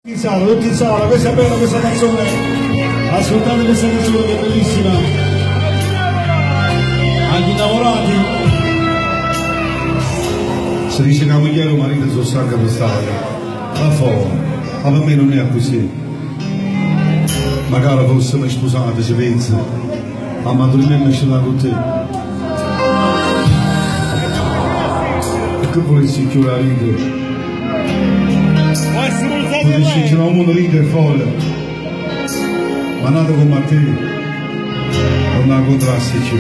Tutti in sala, questa è bella questa canzone, ascoltate questa canzone che è bellissima, agli innamorati. Si dice che la moglie e il marito sono stanchi per stare, ma per me non è così. Magari fossimo sposati, ci pensa, ma matrimonio ce l'ha con te. E che volessi chiudere la vita? Potessi girare un mondo ride e folle, ma nato come te, non la contrassi più.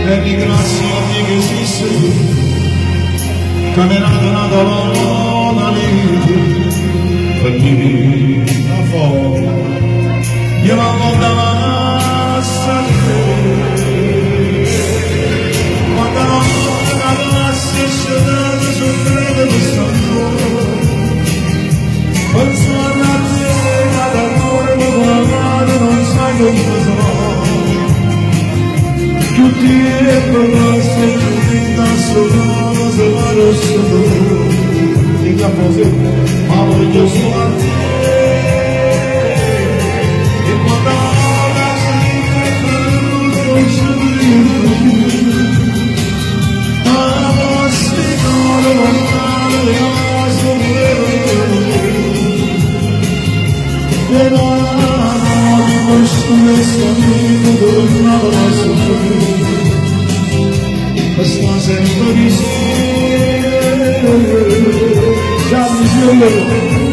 E ringrazio a che esiste tu, che mi è nata la vita, per me la folle, io la voglio sapere, quando non la stessa data soffrire questo amore. Penso a te, d'amore, ma non sai come sono. Tutti e provasse, tutti da solo, se va lo solo. Dica così, ma voglio solo a te. E quando la senti, non so più. Ma posso non lontano, le cose e non posso nessuno tornare a soffrire, sta sempre di sé, già mi sveglio.